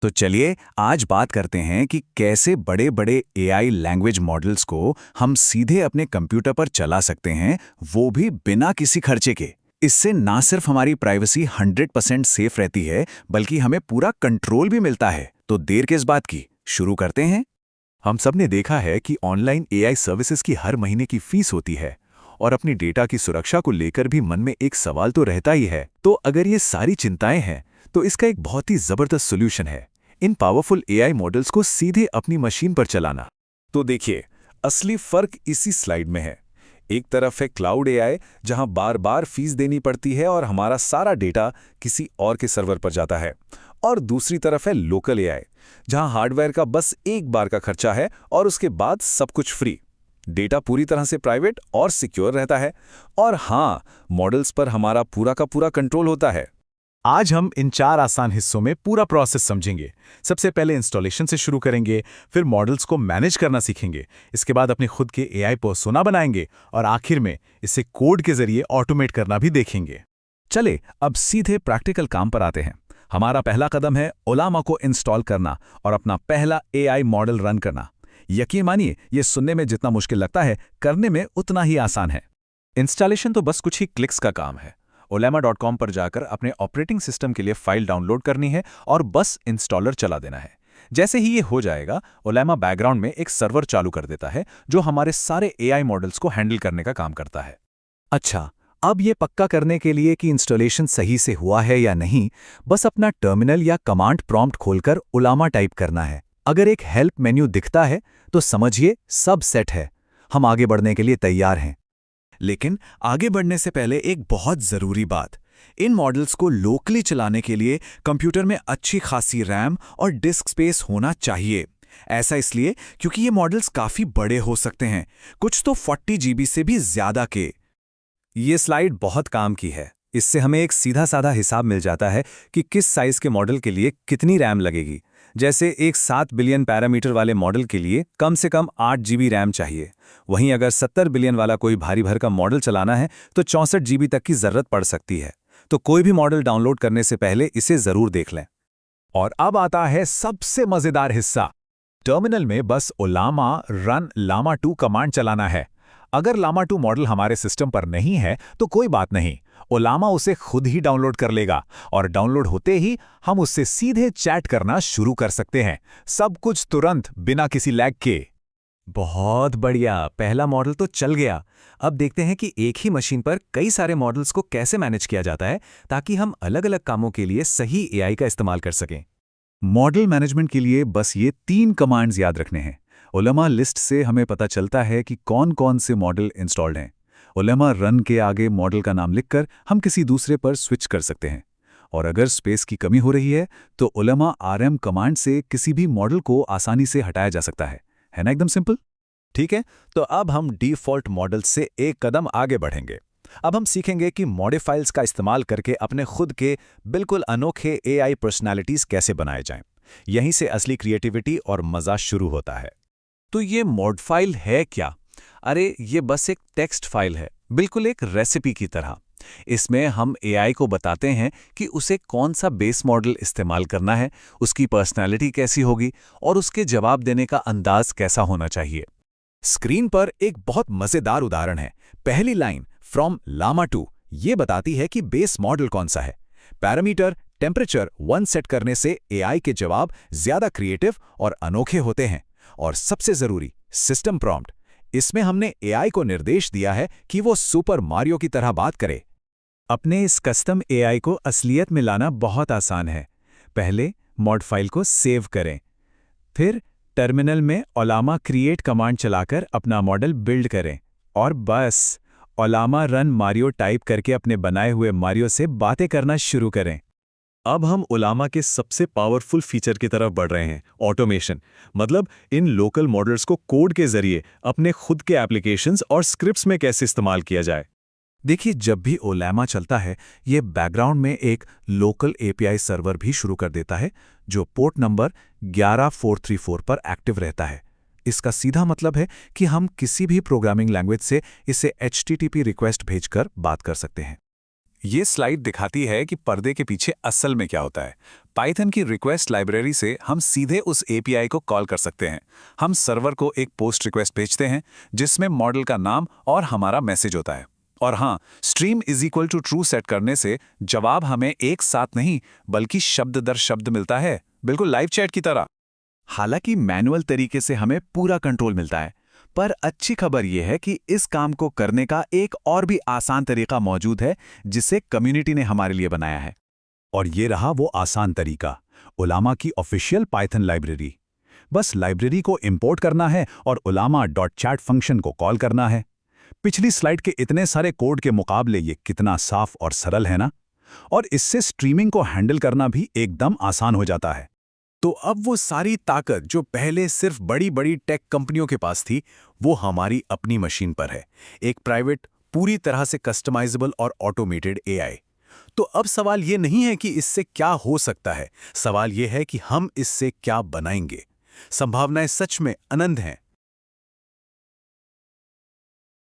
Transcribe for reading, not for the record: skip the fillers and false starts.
तो चलिए आज बात करते हैं कि कैसे बड़े बड़े एआई लैंग्वेज मॉडल्स को हम सीधे अपने कंप्यूटर पर चला सकते हैं, वो भी बिना किसी खर्चे के। इससे ना सिर्फ हमारी प्राइवेसी 100% सेफ रहती है, बल्कि हमें पूरा कंट्रोल भी मिलता है। तो देर किस बात की, शुरू करते हैं। हम सब ने देखा है कि ऑनलाइन एआई सर्विसेज की हर महीने की फीस होती है और अपनी डेटा की सुरक्षा को लेकर भी मन में एक सवाल तो रहता ही है। तो अगर ये सारी चिंताएं हैं तो इसका एक बहुत ही जबरदस्त सॉल्यूशन है, इन पावरफुल एआई मॉडल्स को सीधे अपनी मशीन पर चलाना। तो देखिए, असली फर्क इसी स्लाइड में है। एक तरफ है क्लाउड एआई, जहां बार बार फीस देनी पड़ती है और हमारा सारा डेटा किसी और के सर्वर पर जाता है। और दूसरी तरफ है लोकल एआई, जहां हार्डवेयर का बस एक बार का खर्चा है और उसके बाद सब कुछ फ्री। डेटा पूरी तरह से प्राइवेट और सिक्योर रहता है, और हाँ, मॉडल्स पर हमारा पूरा का पूरा कंट्रोल होता है। आज हम इन 4 आसान हिस्सों में पूरा प्रोसेस समझेंगे। सबसे पहले इंस्टॉलेशन से शुरू करेंगे, फिर मॉडल्स को मैनेज करना सीखेंगे, इसके बाद अपने खुद के एआई पर्सोना बनाएंगे और आखिर में इसे कोड के जरिए ऑटोमेट करना भी देखेंगे। चले अब सीधे प्रैक्टिकल काम पर आते हैं। हमारा पहला कदम है ओलामा को इंस्टॉल करना और अपना पहला एआई मॉडल रन करना। यकीन मानिए, ये सुनने में जितना मुश्किल लगता है, करने में उतना ही आसान है। इंस्टॉलेशन तो बस कुछ ही क्लिक्स का काम है। ollama.com पर जाकर अपने ऑपरेटिंग सिस्टम के लिए फाइल डाउनलोड करनी है और बस इंस्टॉलर चला देना है। जैसे ही ये हो जाएगा, ओलामा बैकग्राउंड में एक सर्वर चालू कर देता है जो हमारे सारे एआई मॉडल्स को हैंडल करने का काम करता है। अच्छा, अब ये पक्का करने के लिए कि इंस्टॉलेशन सही से हुआ है या नहीं, बस अपना टर्मिनल या कमांड प्रॉम्प्ट खोलकर ओलामा टाइप करना है। अगर एक हेल्प मेन्यू दिखता है तो समझिए सब सेट है, हम आगे बढ़ने के लिए तैयार हैं। लेकिन आगे बढ़ने से पहले एक बहुत ज़रूरी बात, इन मॉडल्स को लोकली चलाने के लिए कंप्यूटर में अच्छी खासी रैम और डिस्क स्पेस होना चाहिए। ऐसा इसलिए क्योंकि ये मॉडल्स काफ़ी बड़े हो सकते हैं, कुछ तो 40 GB से भी ज़्यादा के। ये स्लाइड बहुत काम की है। इससे हमें एक सीधा साधा हिसाब मिल जाता है कि किस साइज़ के मॉडल के लिए कितनी रैम लगेगी। जैसे एक 7 बिलियन पैरामीटर वाले मॉडल के लिए कम से कम 8 GB रैम चाहिए। वहीं अगर 70 बिलियन वाला कोई भारी भरकम मॉडल चलाना है तो 64 GB तक की ज़रूरत पड़ सकती है। तो कोई भी मॉडल डाउनलोड करने से पहले इसे ज़रूर देख लें। और अब आता है सबसे मज़ेदार हिस्सा। टर्मिनल में बस ओलामा रन लामा 2 कमांड चलाना है। अगर लामा 2 मॉडल हमारे सिस्टम पर नहीं है तो कोई बात नहीं, ओलामा उसे खुद ही डाउनलोड कर लेगा और डाउनलोड होते ही हम उससे सीधे चैट करना शुरू कर सकते हैं। सब कुछ तुरंत, बिना किसी लैग के। बहुत बढ़िया, पहला मॉडल तो चल गया। अब देखते हैं कि एक ही मशीन पर कई सारे मॉडल्स को कैसे मैनेज किया जाता है, ताकि हम अलग-अलग कामों के लिए सही एआई का इस्तेमाल कर सकें। मॉडल मैनेजमेंट के लिए बस ये 3 कमांड्स याद रखने हैं। ओलामा लिस्ट से हमें पता चलता है कि कौन-कौन से मॉडल इंस्टॉल्ड हैं। ओलामा रन के आगे मॉडल का नाम लिखकर हम किसी दूसरे पर स्विच कर सकते हैं। और अगर स्पेस की कमी हो रही है तो ओलामा rm कमांड से किसी भी मॉडल को आसानी से हटाया जा सकता है ना? एकदम सिंपल। ठीक है, तो अब हम डिफ़ॉल्ट मॉडल से एक कदम आगे बढ़ेंगे। अब हम सीखेंगे कि मॉडिफाइल्स का इस्तेमाल करके अपने खुद के बिल्कुल अनोखे एआई पर्सनालिटीज़ कैसे बनाए जाएं। यहीं से असली क्रिएटिविटी और मज़ा शुरू होता है। तो ये मॉड फाइल है क्या? अरे ये बस एक टेक्स्ट फाइल है, बिल्कुल एक रेसिपी की तरह। इसमें हम एआई को बताते हैं कि उसे कौन सा बेस मॉडल इस्तेमाल करना है, उसकी पर्सनैलिटी कैसी होगी और उसके जवाब देने का अंदाज कैसा होना चाहिए। स्क्रीन पर एक बहुत मज़ेदार उदाहरण है। पहली लाइन फ्रॉम लामा 2 ये बताती है कि बेस मॉडल कौन सा है। पैरामीटर टेम्परेचर 1 सेट करने से एआई के जवाब ज़्यादा क्रिएटिव और अनोखे होते हैं। और सबसे ज़रूरी, सिस्टम प्रॉम्प्ट। इसमें हमने एआई को निर्देश दिया है कि वो सुपर मारियो की तरह बात करे। अपने इस कस्टम एआई को असलियत में लाना बहुत आसान है। पहले मॉड फाइल को सेव करें, फिर टर्मिनल में ओलामा क्रिएट कमांड चलाकर अपना मॉडल बिल्ड करें और बस ओलामा रन मारियो टाइप करके अपने बनाए हुए मारियो से बातें करना शुरू करें। अब हम ओलामा के सबसे पावरफुल फीचर की तरफ बढ़ रहे हैं, ऑटोमेशन। मतलब इन लोकल मॉडल्स को कोड के जरिए अपने खुद के एप्लीकेशंस और स्क्रिप्ट्स में कैसे इस्तेमाल किया जाए। देखिए, जब भी ओलामा चलता है, ये बैकग्राउंड में एक लोकल एपीआई सर्वर भी शुरू कर देता है, जो पोर्ट नंबर 11434 पर एक्टिव रहता है। इसका सीधा मतलब है कि हम किसी भी प्रोग्रामिंग लैंग्वेज से इसे HTTP रिक्वेस्ट भेजकर बात कर सकते हैं। ये स्लाइड दिखाती है कि पर्दे के पीछे असल में क्या होता है। पाइथन की रिक्वेस्ट लाइब्रेरी से हम सीधे उस एपीआई को कॉल कर सकते हैं। हम सर्वर को एक पोस्ट रिक्वेस्ट भेजते हैं जिसमें मॉडल का नाम और हमारा मैसेज होता है। और हाँ, stream is equal to true set करने से जवाब हमें एक साथ नहीं बल्कि शब्द दर शब्द मिलता है, बिल्कुल लाइव चैट की तरह। हालांकि मैनुअल तरीके से हमें पूरा कंट्रोल मिलता है, पर अच्छी खबर यह है कि इस काम को करने का एक और भी आसान तरीका मौजूद है जिसे कम्युनिटी ने हमारे लिए बनाया है। और ये रहा वो आसान तरीका, उलामा की ऑफिशियल पाइथन लाइब्रेरी। बस लाइब्रेरी को इंपोर्ट करना है और ulama.chat फंक्शन को कॉल करना है। पिछली स्लाइड के इतने सारे कोड के मुकाबले ये कितना साफ और सरल है ना? और इससे स्ट्रीमिंग को हैंडल करना भी एकदम आसान हो जाता है। तो अब वो सारी ताकत जो पहले सिर्फ बड़ी बड़ी टेक कंपनियों के पास थी, वो हमारी अपनी मशीन पर है। एक प्राइवेट, पूरी तरह से कस्टमाइजेबल और ऑटोमेटेड एआई। तो अब सवाल ये नहीं है कि इससे क्या हो सकता है, सवाल ये है कि हम इससे क्या बनाएंगे। संभावनाएं सच में अनंत हैं।